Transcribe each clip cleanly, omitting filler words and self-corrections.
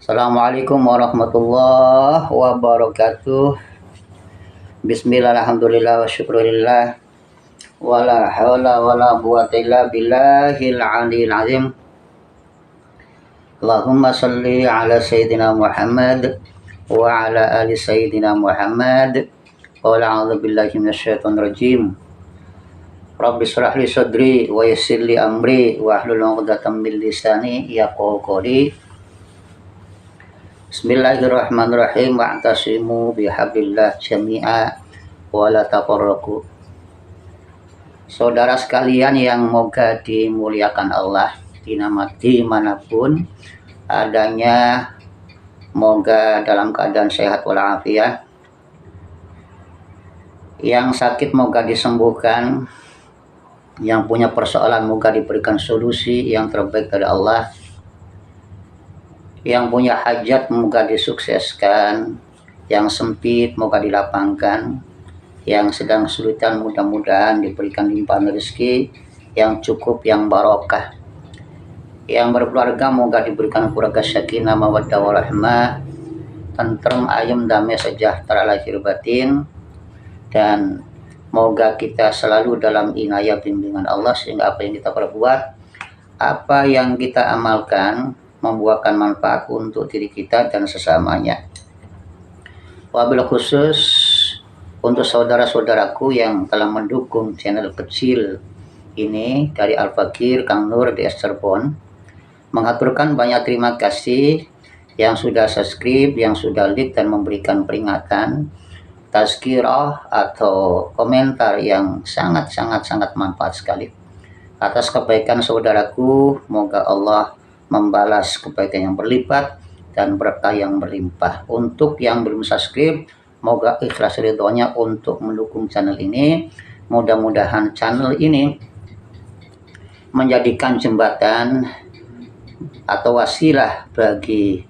Assalamualaikum warahmatullahi wabarakatuh. Bismillah, alhamdulillah, wa syukurillah. Wala hawla wala quwata illa billahil aliyil azim. Allahumma salli ala sayyidina Muhammad wa ala ali sayyidina Muhammad. Wa a'udzu billahi minasyaitonir rajim. Rabbi shrah li sadri wa yassir li amri wa hlul 'uqdatam min lisani yafqahu qawli. Bismillahirrahmanirrahim. Wa'tasimu bihablillah jami'a wa la tafarraqu. Saudara sekalian yang moga dimuliakan Allah dimanapun adanya, moga dalam keadaan sehat walafiat. Yang sakit moga disembuhkan, yang punya persoalan moga diberikan solusi yang terbaik dari Allah. Yang punya hajat moga disukseskan, yang sempit moga dilapangkan, yang sedang kesulitan mudah-mudahan diberikan limpahan rezeki yang cukup, yang barokah. Yang berkeluarga moga diberikan keluarga sakinah mawaddah warahmah, tentrem, ayem, damai, sejahtera lahir batin, dan moga kita selalu dalam inayah bimbingan Allah sehingga apa yang kita perbuat, apa yang kita amalkan membuahkan manfaat untuk diri kita dan sesamanya. Wabil khusus untuk saudara-saudaraku yang telah mendukung channel kecil ini dari Al-Fakir Kang Nur di Cirebon, mengaturkan banyak terima kasih yang sudah subscribe, yang sudah like dan memberikan peringatan, tazkirah atau komentar yang sangat manfaat sekali. Atas kebaikan saudaraku, moga Allah membalas kebaikan yang berlipat dan berkah yang berlimpah. Untuk yang belum subscribe, moga ikhlas ridhonya untuk mendukung channel ini. Mudah-mudahan channel ini menjadikan jembatan atau wasilah bagi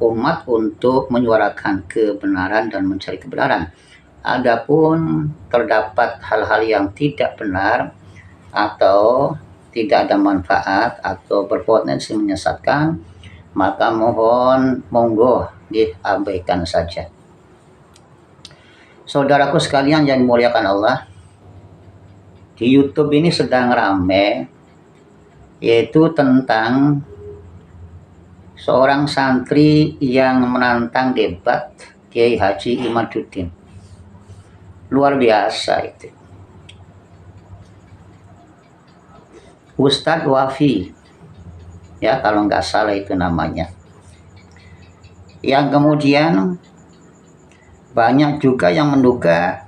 umat untuk menyuarakan kebenaran dan mencari kebenaran. Adapun terdapat hal-hal yang tidak benar atau tidak ada manfaat atau berpotensi menyesatkan, maka monggo diabaikan saja. Saudaraku sekalian yang dimuliakan Allah, di YouTube ini sedang rame, yaitu tentang seorang santri yang menantang debat Kiai Haji Imaduddin. Luar biasa itu. Ustadz Wafi, ya kalau nggak salah itu namanya. Yang kemudian banyak juga yang menduga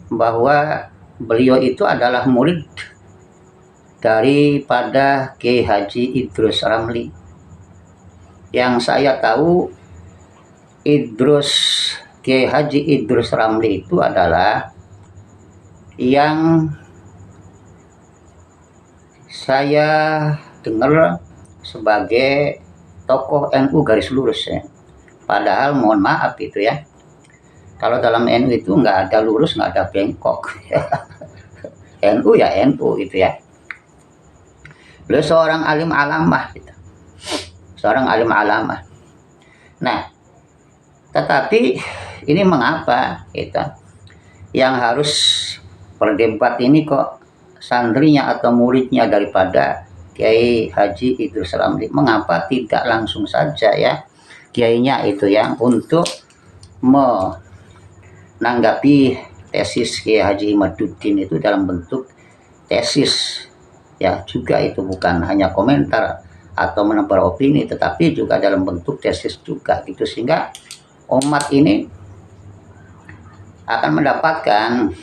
bahwa beliau itu adalah murid daripada Kiai Haji Idrus Ramli. Yang saya tahu, Kiai Haji Idrus Ramli itu adalah yang saya dengar sebagai tokoh NU garis lurus ya. Padahal mohon maaf itu ya, kalau dalam NU itu nggak ada lurus, nggak ada bengkok. NU ya NU itu ya. Beliau seorang alim alamah gitu. Seorang alim alamah. Nah, tetapi ini mengapa gitu, yang harus berdebat ini kok santrinya atau muridnya daripada Kiai Haji Idrus Ramli? Mengapa tidak langsung saja ya kiainya itu yang untuk menanggapi tesis Kiai Haji Imaduddin itu dalam bentuk tesis ya, juga itu bukan hanya komentar atau menebar opini, tetapi juga dalam bentuk tesis juga gitu, sehingga umat ini akan mendapatkan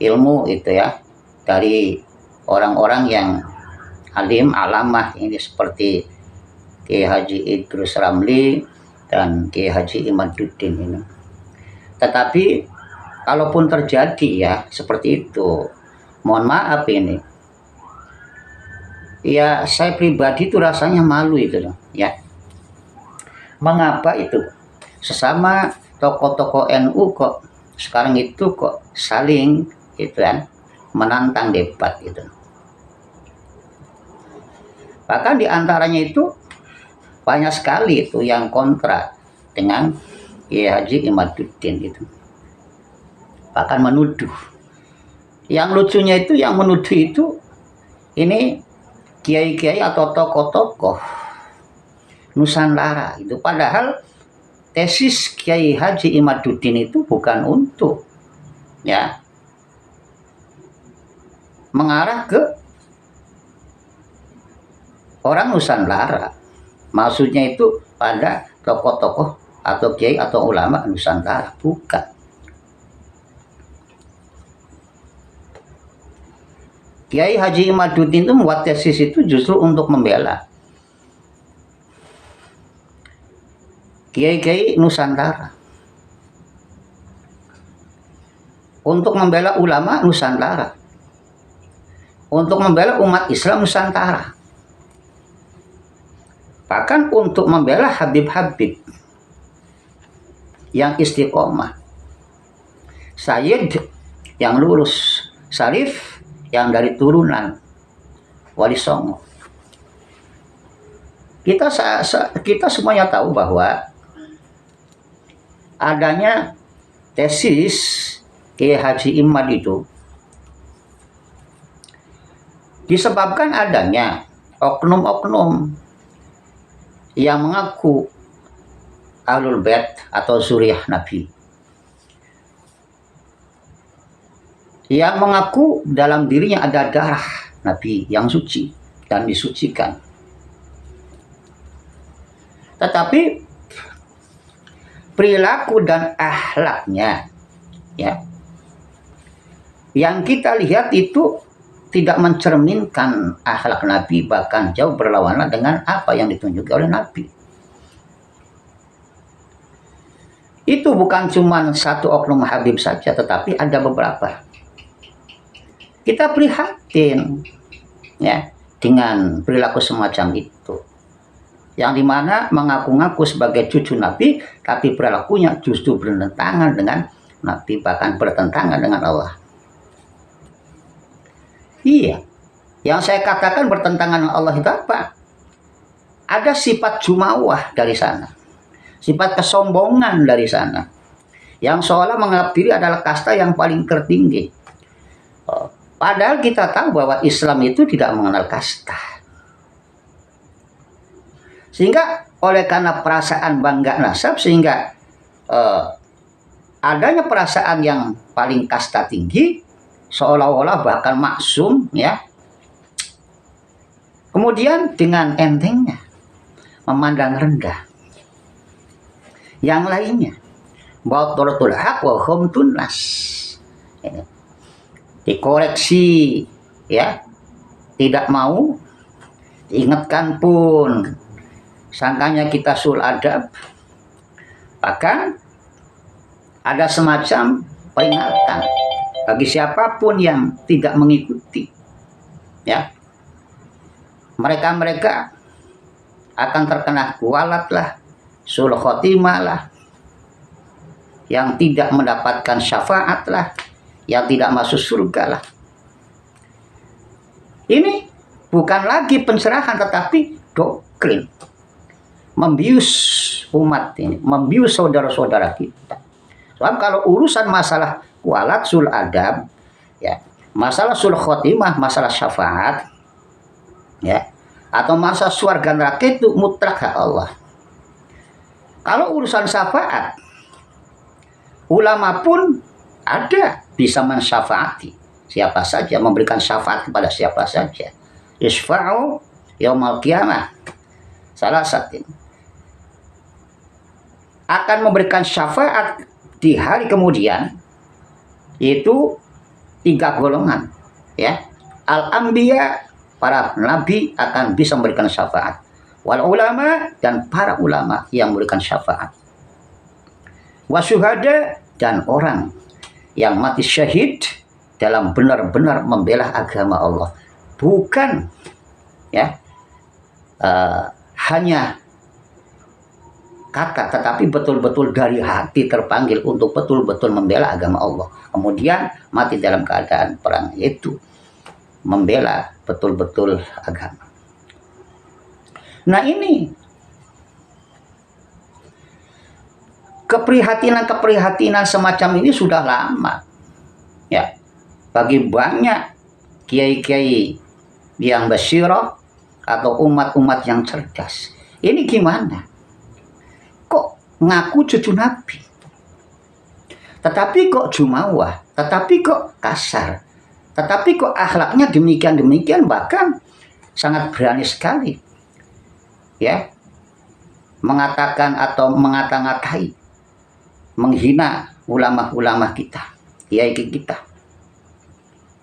ilmu itu ya dari orang-orang yang alim alamah ini seperti Kiai Haji Idrus Ramli dan Kiai Haji Imaduddin ini. Tetapi kalaupun terjadi ya seperti itu, mohon maaf ini ya, saya pribadi itu rasanya malu itu loh ya. Mengapa itu sesama tokoh-tokoh NU kok sekarang itu kok saling itu kan menantang debat gitu. Bahkan diantaranya itu banyak sekali itu yang kontra dengan Kiai Haji Imaduddin itu, bahkan menuduh. Yang lucunya itu yang menuduh itu ini kiai-kiai atau tokoh-tokoh Nusantara itu, padahal tesis Kiai Haji Imaduddin itu bukan untuk ya mengarah ke orang Nusantara, maksudnya itu pada tokoh-tokoh atau kiai atau ulama Nusantara, bukan. Kiai Haji Imaduddin itu membuat tesis itu justru untuk membela kiai-kiai Nusantara, untuk membela ulama Nusantara, untuk membela umat Islam Nusantara, bahkan untuk membela Habib-Habib yang istiqomah, Sayyid yang lurus, Syarif yang dari turunan Wali Songo. Kita semuanya tahu bahwa adanya tesis Kiai Haji Imad itu disebabkan adanya oknum-oknum yang mengaku Ahlul Bait atau Zuriyah Nabi, yang mengaku dalam dirinya ada darah Nabi yang suci dan disucikan. Tetapi perilaku dan akhlaknya ya, yang kita lihat itu tidak mencerminkan akhlak Nabi, bahkan jauh berlawanan dengan apa yang ditunjukkan oleh Nabi. Itu bukan cuma satu oknum Habib saja, tetapi ada beberapa. Kita prihatin ya dengan perilaku semacam itu, yang dimana mengaku-ngaku sebagai cucu Nabi, tapi perilakunya justru bertentangan dengan Nabi, bahkan bertentangan dengan Allah. Iya, yang saya katakan bertentangan dengan Allah itu apa? Ada sifat jumawah dari sana, sifat kesombongan dari sana, yang seolah menganggap diri adalah kasta yang paling tertinggi. Padahal kita tahu bahwa Islam itu tidak mengenal kasta. Sehingga oleh karena perasaan bangga nasab, sehingga adanya perasaan yang paling kasta tinggi, seolah-olah bahkan maksum ya. Kemudian dengan entengnya memandang rendah yang lainnya. Bathuratul haq wa khamtun nas. Dikoreksi ya, tidak mau diingatkan pun, sangkanya kita sul adab, bahkan ada semacam peringatan bagi siapapun yang tidak mengikuti ya, mereka akan terkena kualat lah, sul khotimah lah, yang tidak mendapatkan syafaat lah, yang tidak masuk surga lah. Ini bukan lagi pencerahan, tetapi doktrin, membius umat ini, membius saudara-saudara kita. Soalnya kalau urusan masalah kualat sul adab ya, masalah sul khotimah, masalah syafaat ya, atau masalah surga neraka, itu mutlak hak Allah. Kalau urusan syafaat, ulama pun ada bisa mensyafaati siapa saja, memberikan syafaat kepada siapa saja. Isfa'u yaumal qiyamah, salah satu akan memberikan syafaat di hari kemudian, yaitu 3 golongan ya. Al-anbiya, para nabi akan bisa memberikan syafaat, wal ulama, dan para ulama yang memberikan syafaat, wasyuhada, dan orang yang mati syahid dalam benar-benar membela agama Allah, bukan ya hanya kata, tetapi betul-betul dari hati terpanggil untuk betul-betul membela agama Allah, kemudian mati dalam keadaan perang, yaitu membela betul-betul agama. Nah, ini Keprihatinan semacam ini sudah lama, ya, bagi banyak kiai-kiai yang basyirah atau umat-umat yang cerdas. Ini gimana? Kok ngaku cucu Nabi? Tetapi kok jumawah? Tetapi kok kasar? Tetapi kok akhlaknya demikian-demikian, bahkan sangat berani sekali, ya, mengatakan atau mengata-ngatai, menghina ulama-ulama kita, kiai kita,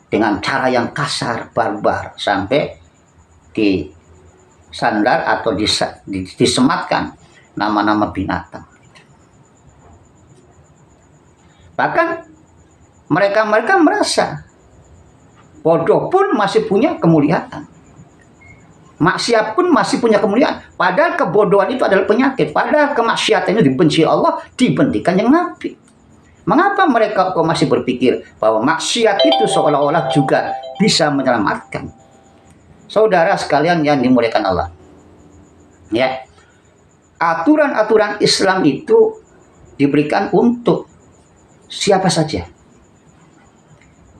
dengan cara yang kasar, barbar, sampai disandar atau disematkan nama-nama binatang. Bahkan mereka merasa bodoh pun masih punya kemuliaan, maksiat pun masih punya kemuliaan. Padahal kebodohan itu adalah penyakit. Padahal kemaksiatan itu dibenci Allah, dibendikan yang Nabi. Mengapa mereka kok masih berpikir bahwa maksiat itu seolah-olah juga bisa menyelamatkan? Saudara sekalian yang dimuliakan Allah, ya, aturan-aturan Islam itu diberikan untuk siapa saja.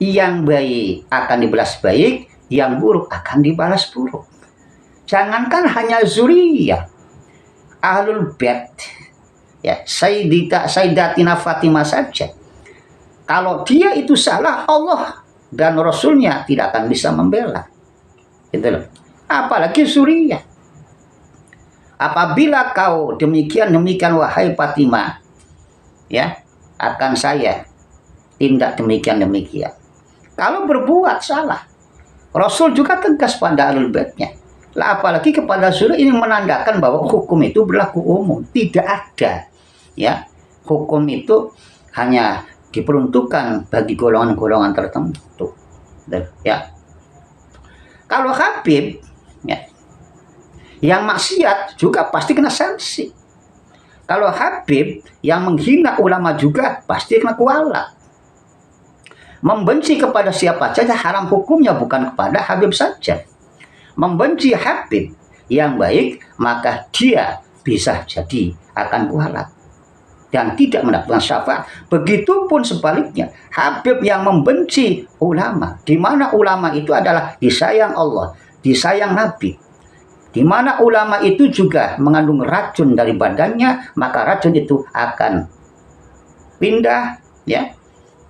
Yang baik akan dibalas baik, yang buruk akan dibalas buruk. Jangankan hanya zuriyah, ahlul bait, ya, Sayyidatina Fatimah saja, kalau dia itu salah, Allah dan Rasulnya tidak akan bisa membela, gitu loh. Apalagi zuriyah. Apabila kau demikian wahai Fatimah, ya, akan saya tindak demikian. Kalau berbuat salah, Rasul juga tegas pada ahlul baitnya. Lah apalagi kepada zuriyah, ini menandakan bahwa hukum itu berlaku umum, tidak ada, ya, hukum itu hanya diperuntukkan bagi golongan-golongan tertentu, ya. Kalau Habib, ya, yang maksiat juga pasti kena sanksi. Kalau Habib yang menghina ulama juga pasti kena kuala. Membenci kepada siapa saja haram hukumnya, bukan kepada Habib saja. Membenci Habib yang baik, maka dia bisa jadi akan kualat dan tidak mendapatkan syafaat. Begitupun sebaliknya, Habib yang membenci ulama, di mana ulama itu adalah disayang Allah, disayang Nabi, di mana ulama itu juga mengandung racun dari badannya, maka racun itu akan pindah, ya,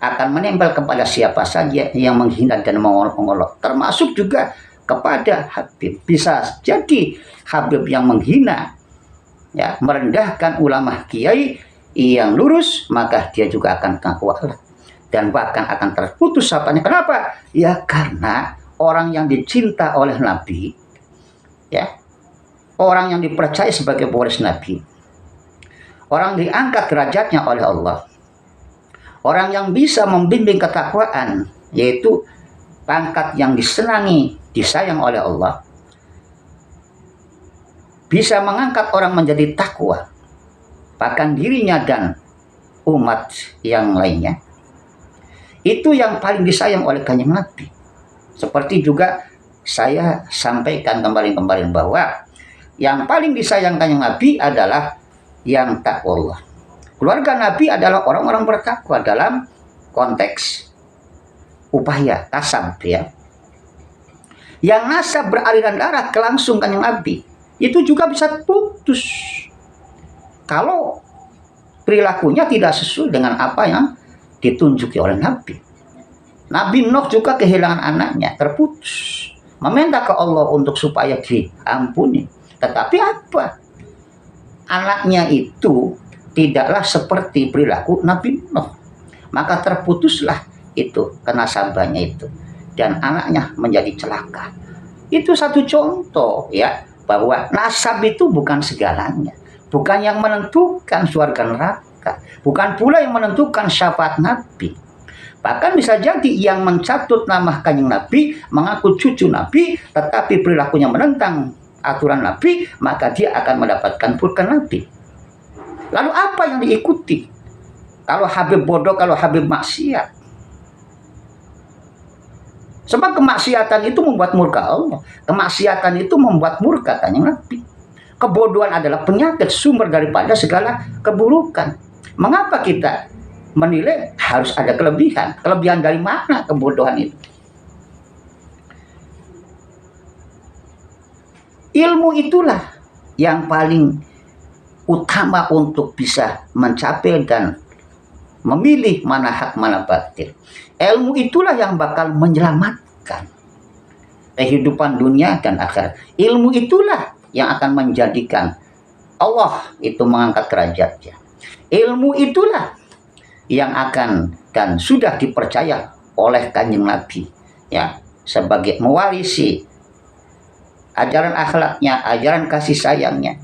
akan menempel kepada siapa saja yang menghina dan mengolok, termasuk juga kepada Habib. Bisa jadi Habib yang menghina, ya, merendahkan ulama kiai yang lurus, maka dia juga akan kualat dan bahkan akan terputus sapanya. Kenapa? Ya karena orang yang dicinta oleh Nabi, ya, orang yang dipercaya sebagai pewaris Nabi, orang diangkat derajatnya oleh Allah, orang yang bisa membimbing ketakwaan, yaitu pangkat yang disenangi, disayang oleh Allah, bisa mengangkat orang menjadi takwa, bahkan dirinya dan umat yang lainnya. Itu yang paling disayang oleh Kanjeng Nabi. Seperti juga saya sampaikan kemarin bahwa yang paling disayang Kanjeng Nabi adalah yang takwa Allah. Keluarga Nabi adalah orang-orang bertakwa dalam konteks upaya kasab, ya. Yang nasab beraliran darah ke langsung Kanjeng Nabi, itu juga bisa putus kalau perilakunya tidak sesuai dengan apa yang ditunjuki oleh Nabi. Nabi Nuh juga kehilangan anaknya, terputus, meminta ke Allah untuk supaya diampuni. Tetapi apa? Anaknya itu tidaklah seperti perilaku Nabi Nuh, maka terputuslah itu kenasabannya itu, dan anaknya menjadi celaka. Itu satu contoh, ya, bahwa nasab itu bukan segalanya, bukan yang menentukan surga neraka, bukan pula yang menentukan syafaat Nabi. Bahkan bisa jadi yang mencatut nama Kanjeng Nabi, mengaku cucu Nabi, tetapi perilakunya menentang aturan Nabi, maka dia akan mendapatkan murka Nabi. Lalu apa yang diikuti? Kalau Habib bodoh, kalau Habib maksiat. Sebab kemaksiatan itu membuat murka Allah. Kemaksiatan itu membuat murka Kanjeng Nabi. Kebodohan adalah penyakit, sumber daripada segala keburukan. Mengapa kita menilai harus ada kelebihan? Kelebihan dari mana kebodohan itu? Ilmu itulah yang paling utama untuk bisa mencapai dan memilih mana hak mana batil. Ilmu itulah yang bakal menyelamatkan kehidupan dunia dan akhirat. Ilmu itulah yang akan menjadikan Allah itu mengangkat derajatnya. Ilmu itulah yang akan dan sudah dipercaya oleh Kanjeng Nabi, ya, sebagai mewarisi ajaran akhlaknya, ajaran kasih sayangnya.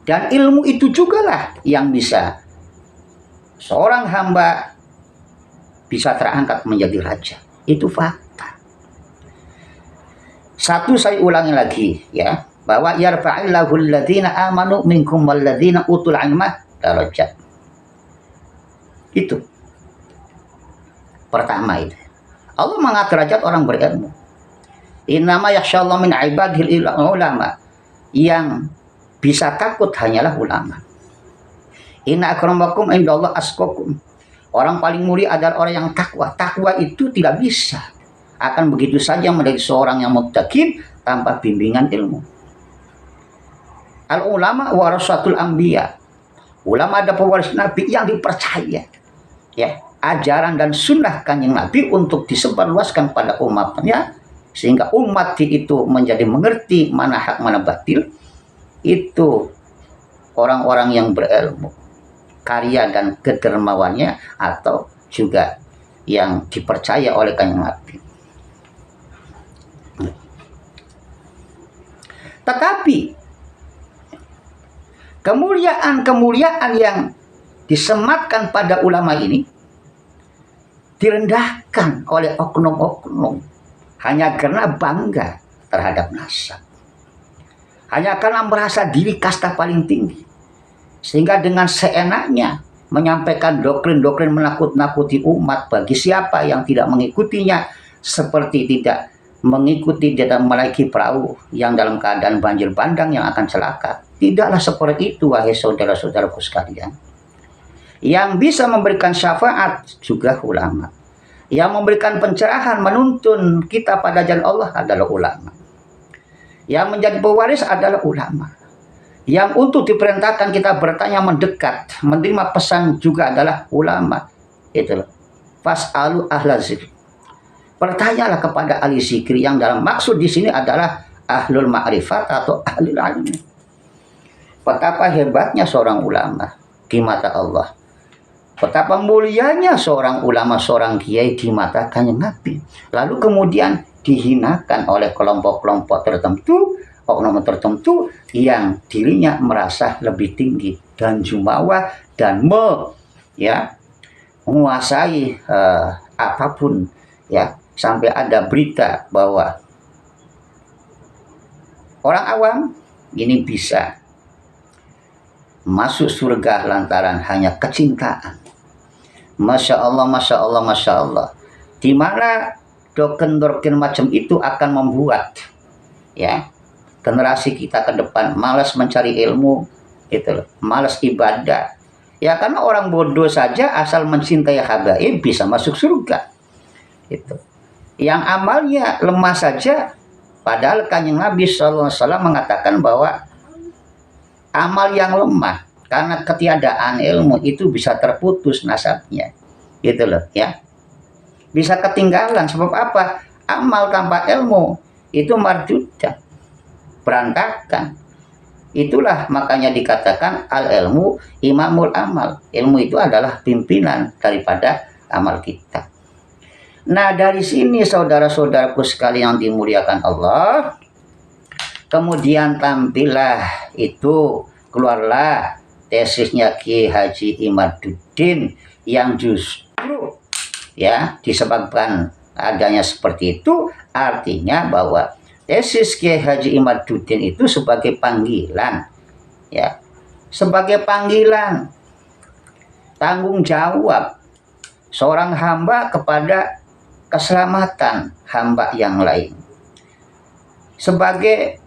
Dan ilmu itu jugalah yang bisa seorang hamba bisa terangkat menjadi raja. Itu fakta. Satu saya ulangi lagi, ya, bahwa yarfa'illahu alladhina amanu minkum walladhina utul ilma darajat. Itu pertama itu. Allah mengangkat derajat orang berilmu. Innama yakhshallahu min ibadil ulama. Yang bisa takut hanyalah ulama. Inna akramakum indallahi atqakum. Orang paling mulia adalah orang yang takwa. Takwa itu tidak bisa akan begitu saja menjadi seorang yang muttaqin tanpa bimbingan ilmu. Al ulama warasatul anbiya. Ulama ada pewaris Nabi yang dipercaya, ya, ajaran dan sunnah Kanjeng Nabi untuk disebarluaskan pada umatnya, sehingga umat itu menjadi mengerti mana hak mana batil. Itu orang-orang yang berilmu, karya dan kedermawannya, atau juga yang dipercaya oleh Kanjeng Nabi. Tetapi kemuliaan-kemuliaan yang disematkan pada ulama ini direndahkan oleh oknum-oknum hanya karena bangga terhadap nasab, hanya karena merasa diri kasta paling tinggi, sehingga dengan seenaknya menyampaikan doktrin-doktrin menakut-nakuti umat bagi siapa yang tidak mengikutinya, seperti tidak mengikuti dan menaiki perahu yang dalam keadaan banjir bandang yang akan celaka. Tidaklah seperti itu, wahai saudara-saudaraku sekalian. Yang bisa memberikan syafaat juga ulama. Yang memberikan pencerahan, menuntun kita pada jalan Allah adalah ulama. Yang menjadi pewaris adalah ulama. Yang untuk diperintahkan kita bertanya mendekat, menerima pesan juga adalah ulama. Itulah. Fas'alu ahla zikr. Bertanyalah kepada ahli zikir, yang dalam maksud di sini adalah ahlul ma'rifat atau ahlul ilmi. Betapa hebatnya seorang ulama di mata Allah. Betapa mulianya seorang ulama, seorang kiai di mata Kanjeng Nabi. Lalu kemudian dihinakan oleh kelompok-kelompok tertentu, oknum tertentu yang dirinya merasa lebih tinggi dan jumawa dan menguasai apapun, ya, sampai ada berita bahwa orang awam ini bisa masuk surga lantaran hanya kecintaan. Masya Allah, Masya Allah, Masya Allah. Di mana doktrin-doktrin macam itu akan membuat, ya, generasi kita ke depan malas mencari ilmu, itu, malas ibadah. Ya, karena orang bodoh saja asal mencintai habaib bisa masuk surga. Itu. Yang amalnya lemah saja, padahal Kanjeng Nabi SAW mengatakan bahwa amal yang lemah karena ketiadaan ilmu itu bisa terputus nasabnya, gitu loh, ya, bisa ketinggalan. Sebab apa? Amal tanpa ilmu itu marjudah, berantakan. Itulah makanya dikatakan al ilmu imamul amal. Ilmu itu adalah pimpinan daripada amal kita. Nah, dari sini saudara-saudaraku sekalian yang dimuliakan Allah, kemudian tampillah itu, keluarlah tesisnya Kiai Haji Imaduddin yang justru, ya, disebabkan adanya seperti itu, artinya bahwa tesis Kiai Haji Imaduddin itu sebagai panggilan, ya, sebagai panggilan tanggung jawab seorang hamba kepada keselamatan hamba yang lain, sebagai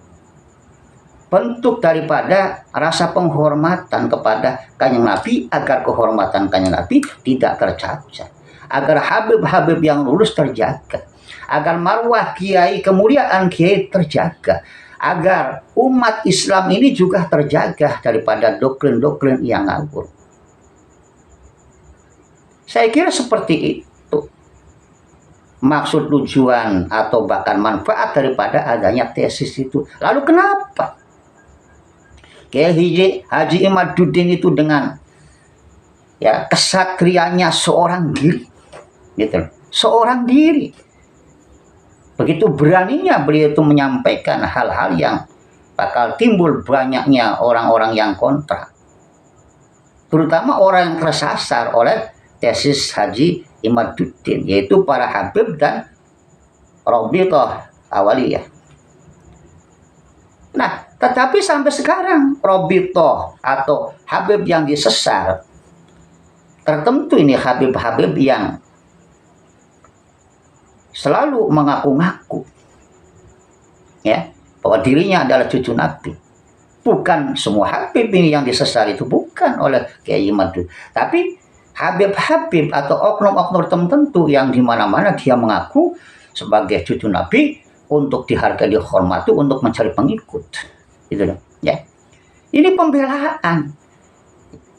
bentuk daripada rasa penghormatan kepada Kanjeng Nabi, agar kehormatan Kanjeng Nabi tidak tercacat, agar habib-habib yang lurus terjaga, agar marwah kiai, kemuliaan kiai terjaga, agar umat Islam ini juga terjaga daripada doktrin-doktrin yang ngawur. Saya kira seperti itu maksud, tujuan, atau bahkan manfaat daripada adanya tesis itu. Lalu kenapa Kiai Haji Imaduddin itu dengan kesatrianya seorang diri, gitu, seorang diri, begitu beraninya beliau itu menyampaikan hal-hal yang bakal timbul banyaknya orang-orang yang kontra, terutama orang yang tersasar oleh tesis Haji Imaduddin, yaitu para habib dan Rabithah Awaliyah. Nah, tetapi sampai sekarang Rabithah atau habib yang disesar tertentu ini, habib-habib yang selalu mengaku-ngaku bahwa dirinya adalah cucu Nabi. Bukan semua habib ini yang disesar itu, bukan oleh Kiai Imaduddin, tapi habib-habib atau oknum-oknum tertentu yang dimana-mana dia mengaku sebagai cucu Nabi untuk dihargai, dihormati, untuk mencari pengikut, gitu loh. Ini pembelaan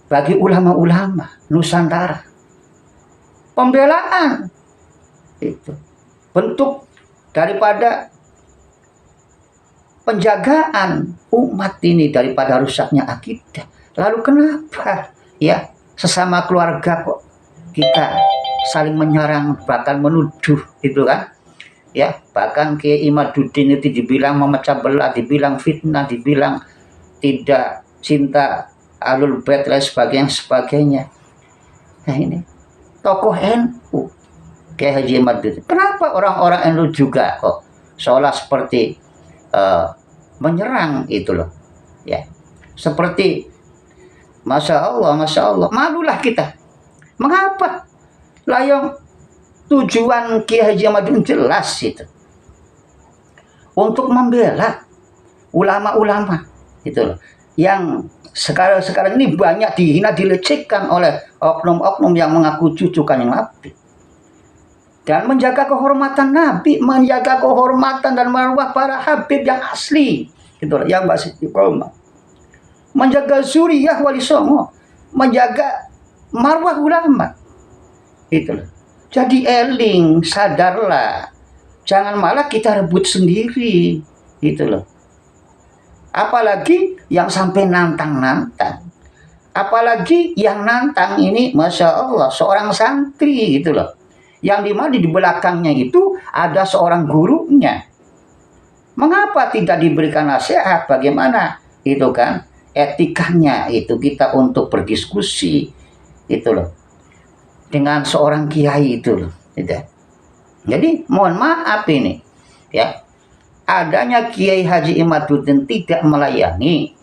bagi ulama-ulama Nusantara, pembelaan itu bentuk daripada penjagaan umat ini daripada rusaknya akidah. Lalu kenapa sesama keluarga kok kita saling menyerang, bahkan menuduh, gitu kan? Bahkan Kiai Imaduddin itu dibilang memecah belah, dibilang fitnah, dibilang tidak cinta Ahlul Bait dan sebagainya. Nah, ini tokoh NU Kiai Haji Imaduddin. Kenapa orang-orang NU juga kok seolah seperti menyerang itu loh, seperti Masya Allah, malulah kita. Mengapa? Layang tujuan Kiai Haji Imaduddin jelas itu, untuk membela ulama-ulama itu loh, yang sekarang ini banyak dihina, dilecehkan oleh oknum-oknum yang mengaku cucu Kanjeng Nabi, dan menjaga kehormatan Nabi, menjaga kehormatan dan marwah para habib yang asli, gitu loh, yang masih istiqomah, menjaga zuriyah wali songo, menjaga marwah ulama, gitu loh. Jadi eling, sadarlah, jangan malah kita rebut sendiri, gitu loh. Apalagi yang sampai nantang-nantang, apalagi yang nantang ini, Masya Allah, seorang santri, gitu loh, yang dimana di belakangnya itu ada seorang gurunya. Mengapa tidak diberikan nasihat? Bagaimana itu kan etikanya itu kita untuk berdiskusi, itu loh, dengan seorang kiai itu loh, gitu. Jadi mohon maaf ini adanya Kiai Haji Imaduddin tidak melayani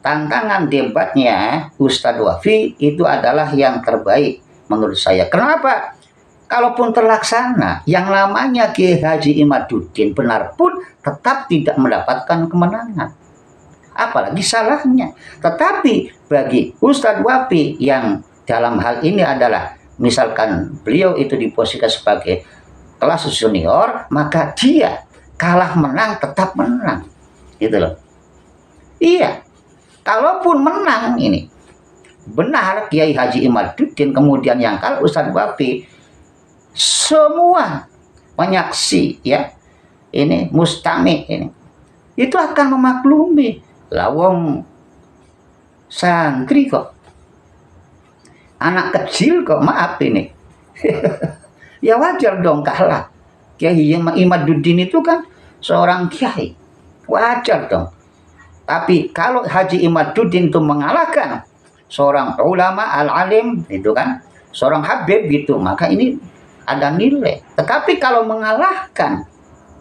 tantangan debatnya Ustadz Wafi, itu adalah yang terbaik menurut saya. Kenapa? Kalaupun terlaksana, yang namanya Kiai Haji Imaduddin benar pun tetap tidak mendapatkan kemenangan, apalagi salahnya. Tetapi bagi Ustadz Wafi yang dalam hal ini adalah misalkan beliau itu diposisikan sebagai kelas junior, maka dia kalah menang tetap menang, gitu loh. Iya, kalaupun menang ini benar Kiai Haji Imaduddin, kemudian yang kalah Ustadz Wafi, semua penyaksi ini mustami ini itu akan memaklumi, lawong santri kok, anak kecil kok, maaf ini ya wajar dong kalah. Kiai Imaduddin itu kan seorang kiai, wajar dong. Tapi kalau Haji Imaduddin itu mengalahkan seorang ulama al-alim itu kan, seorang habib gitu, maka ini ada nilai. Tetapi kalau mengalahkan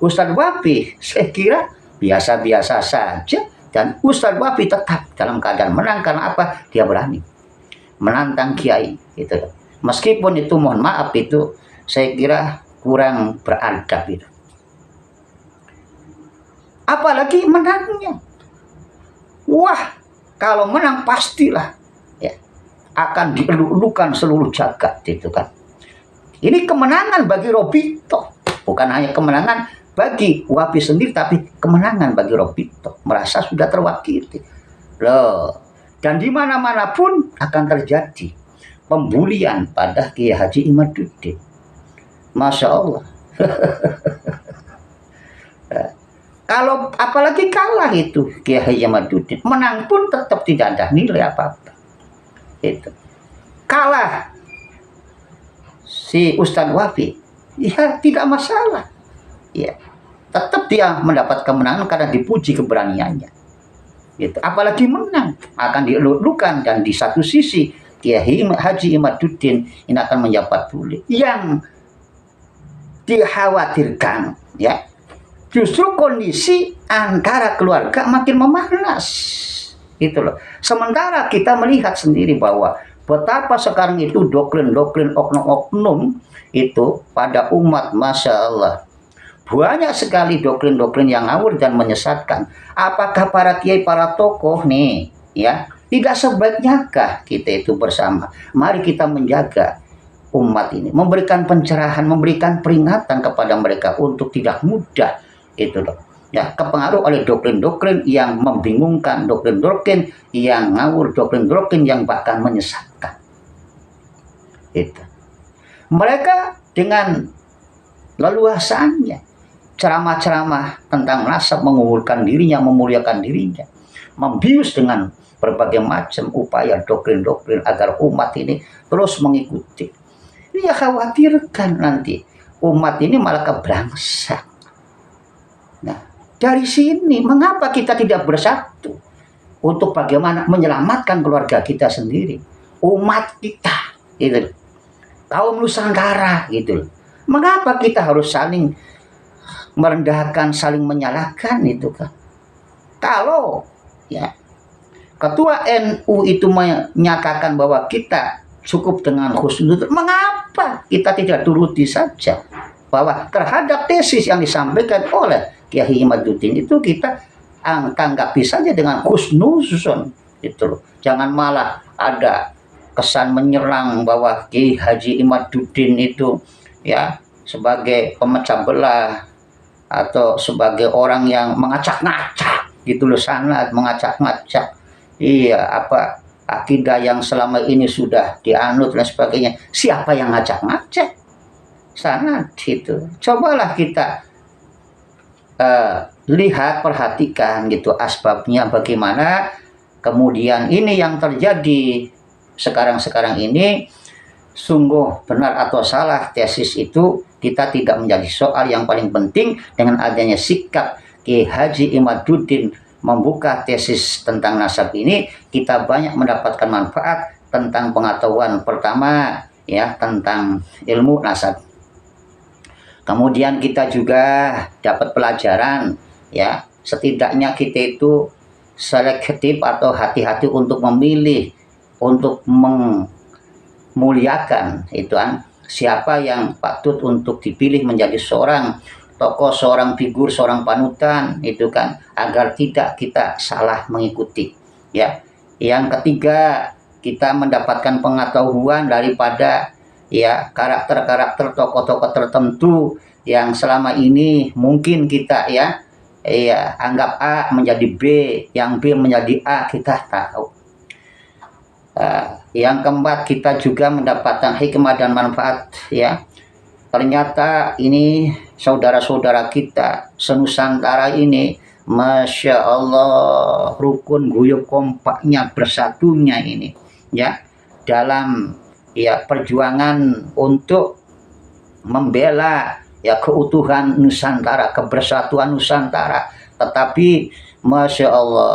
Ustadz Wafi, saya kira biasa-biasa saja, dan Ustadz Wafi tetap dalam keadaan menang. Karena apa? Dia berani menantang kiai, gitu. Meskipun itu mohon maaf itu saya kira kurang beradab itu. Apalagi menangnya. Wah, kalau menang pastilah ya akan dielulukan seluruh jagat itu kan. Ini kemenangan bagi Robito, bukan hanya kemenangan bagi Wapi sendiri, tapi kemenangan bagi Robito, merasa sudah terwakili loh. Dan di mana-mana pun akan terjadi pembulian pada Kiai Haji Imaduddin. Masya Allah. Kalau apalagi kalah itu Kiai Haji Imaduddin, menang pun tetap tidak ada nilai apa-apa. Itu kalah si Ustadz Wafi, ya tidak masalah. Ya, tetap dia mendapat kemenangan karena dipuji keberaniannya. Gitu. Apalagi menang akan dielulukan, dan di satu sisi Kiai Haji Imaduddin ini akan menjabat bully. Yang dikhawatirkan ya justru kondisi antara keluarga makin memanas, gitu loh. Sementara kita melihat sendiri bahwa betapa sekarang itu doktrin-doktrin oknum-oknum itu pada umat, Masya Allah. Banyak sekali doktrin-doktrin yang ngawur dan menyesatkan. Apakah para kiai, para tokoh nih, ya, tidak sebaiknyakah kita itu bersama? Mari kita menjaga umat ini, memberikan pencerahan, memberikan peringatan kepada mereka untuk tidak mudah itu loh. Ya, kepengaruh oleh doktrin-doktrin yang membingungkan, doktrin-doktrin yang ngawur, doktrin-doktrin yang bahkan menyesatkan. Itu. Mereka dengan leluasannya ceramah-ceramah tentang nasab, mengumpulkan dirinya, memuliakan dirinya, membius dengan berbagai macam upaya doktrin-doktrin agar umat ini terus mengikuti. Dia khawatirkan nanti umat ini malah kebrangsak. Nah, dari sini mengapa kita tidak bersatu untuk bagaimana menyelamatkan keluarga kita sendiri, umat kita, gitu, kaum Nusantara, gitu. Mengapa kita harus saling merendahkan, saling menyalahkan itu kan? Kalau ya ketua NU itu menyatakan bahwa kita cukup dengan husnuzon, mengapa kita tidak turuti saja bahwa terhadap tesis yang disampaikan oleh Kiai Imaduddin itu kita tanggapi saja dengan husnuzon, itu loh. Jangan malah ada kesan menyerang bahwa Kiai Haji Imaduddin itu ya sebagai pemecah belah atau sebagai orang yang mengacak-ngacak, gitu loh, sangat mengacak-ngacak. Iya, apa akidah yang selama ini sudah dianut dan sebagainya. Siapa yang ngacak-ngacak? Sangat itu. Cobalah kita lihat, perhatikan gitu asbabnya bagaimana. Kemudian ini yang terjadi sekarang ini sungguh benar atau salah tesis itu kita tidak menjadi soal. Yang paling penting dengan adanya sikap Kiai Haji Imaduddin membuka tesis tentang nasab ini, kita banyak mendapatkan manfaat tentang pengetahuan pertama ya tentang ilmu nasab. Kemudian kita juga dapat pelajaran ya, setidaknya kita itu selektif atau hati-hati untuk memilih, untuk memuliakan itu kan siapa yang patut untuk dipilih menjadi seorang tokoh, seorang figur, seorang panutan itu kan, agar tidak kita salah mengikuti ya. Yang ketiga, kita mendapatkan pengetahuan daripada ya karakter-karakter tokoh-tokoh tertentu yang selama ini mungkin kita ya anggap A menjadi B, yang B menjadi A, kita tahu. Yang keempat, kita juga mendapatkan hikmah dan manfaat ya. Ternyata ini saudara-saudara kita senusantara ini, Masya Allah, rukun guyup kompaknya, bersatunya ini ya dalam ya perjuangan untuk membela ya keutuhan Nusantara, kebersatuan Nusantara. Tetapi Masya Allah,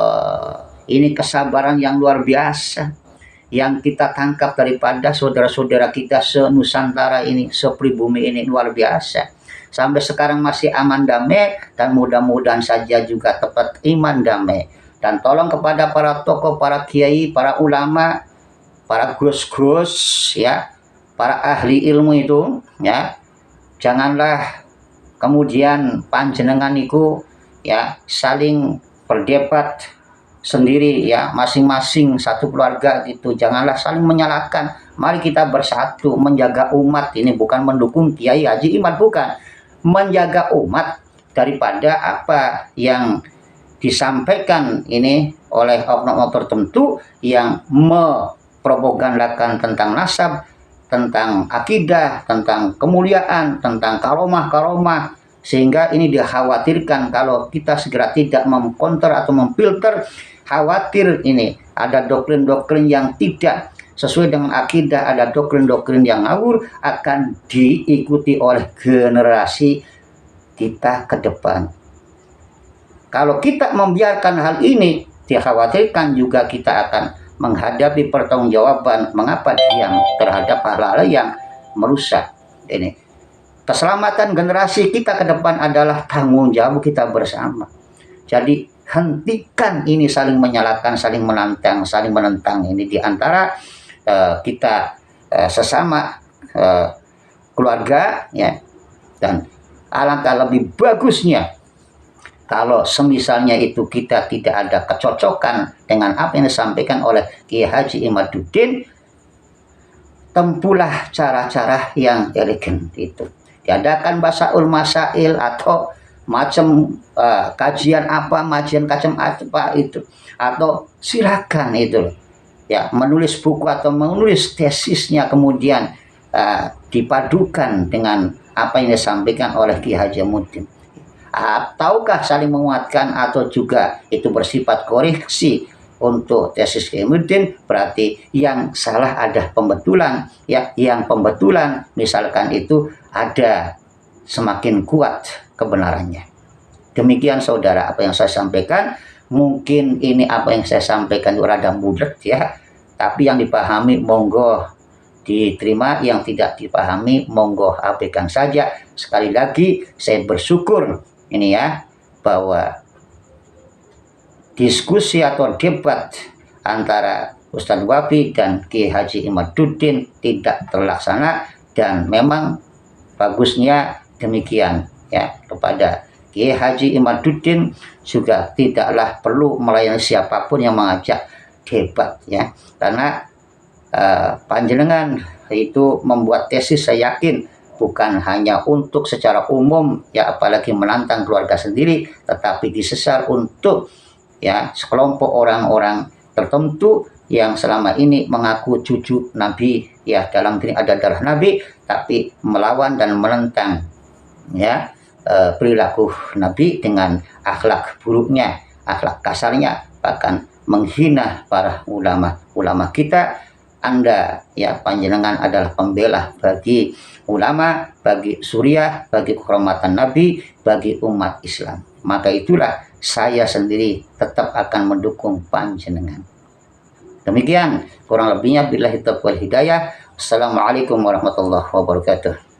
ini kesabaran yang luar biasa yang kita tangkap daripada saudara-saudara kita se-Nusantara ini, sepribumi ini, luar biasa. Sampai sekarang masih aman damai, dan mudah-mudahan saja juga tetap iman damai. Dan tolong kepada para tokoh, para kiai, para ulama, para gus-gus ya, para ahli ilmu itu ya, janganlah kemudian panjenengan itu ya saling berdebat, sendiri ya, masing-masing satu keluarga gitu. Janganlah saling menyalahkan. Mari kita bersatu menjaga umat ini, bukan mendukung Kiai Haji Imad, bukan. Menjaga umat daripada apa yang disampaikan ini oleh oknum tertentu yang mempropagandakan tentang nasab, tentang akidah, tentang kemuliaan, tentang karomah-karomah, sehingga ini dikhawatirkan kalau kita segera tidak mengkonter atau memfilter, khawatir ini ada doktrin-doktrin yang tidak sesuai dengan akidah, ada doktrin-doktrin yang ngawur akan diikuti oleh generasi kita ke depan. Kalau kita membiarkan hal ini, dikhawatirkan juga kita akan menghadapi pertanggungjawaban mengapa diam terhadap hal-hal yang merusak ini. Keselamatan generasi kita ke depan adalah tanggung jawab kita bersama. Jadi hentikan ini saling menyalahkan, saling menentang ini di antara kita sesama keluarga ya. Dan alangkah lebih bagusnya kalau semisalnya itu kita tidak ada kecocokan dengan apa yang disampaikan oleh Kiai Haji Imaduddin, tempuhlah cara-cara yang elegan itu. Diadakan basaul masail atau macam kajian apa, kajian apa itu, atau silakan itu ya, menulis buku atau menulis tesisnya kemudian dipadukan dengan apa yang disampaikan oleh Kiai Haji Imaduddin. Ataukah saling menguatkan atau juga itu bersifat koreksi untuk tesis Kiai Imaduddin, berarti yang salah ada pembetulan ya, yang pembetulan misalkan itu ada semakin kuat kebenarannya. Demikian saudara apa yang saya sampaikan. Mungkin ini apa yang saya sampaikan rada bulet ya, tapi yang dipahami monggo diterima, yang tidak dipahami monggo abaikan saja. Sekali lagi saya bersyukur ini ya, bahwa diskusi atau debat antara Ustadz Wafi dan Kiai Haji Imaduddin tidak terlaksana, dan memang bagusnya demikian ya. Kepada Kiai Haji Imaduddin juga tidaklah perlu melayani siapapun yang mengajak debat ya, karena panjenengan itu membuat tesis, saya yakin bukan hanya untuk secara umum ya, apalagi menantang keluarga sendiri, tetapi disesar untuk ya sekelompok orang-orang tertentu yang selama ini mengaku cucu Nabi ya, dalam diri ada darah Nabi, tapi melawan dan menentang ya perilaku Nabi dengan akhlak buruknya, akhlak kasarnya, bahkan menghina para ulama kita. Anda ya, panjenengan adalah pembela bagi ulama, bagi suriah, bagi kehormatan Nabi, bagi umat Islam. Maka itulah saya sendiri tetap akan mendukung panjenengan. Demikian kurang lebihnya, billahi taufiq wal hidayah. Assalamualaikum warahmatullahi wabarakatuh.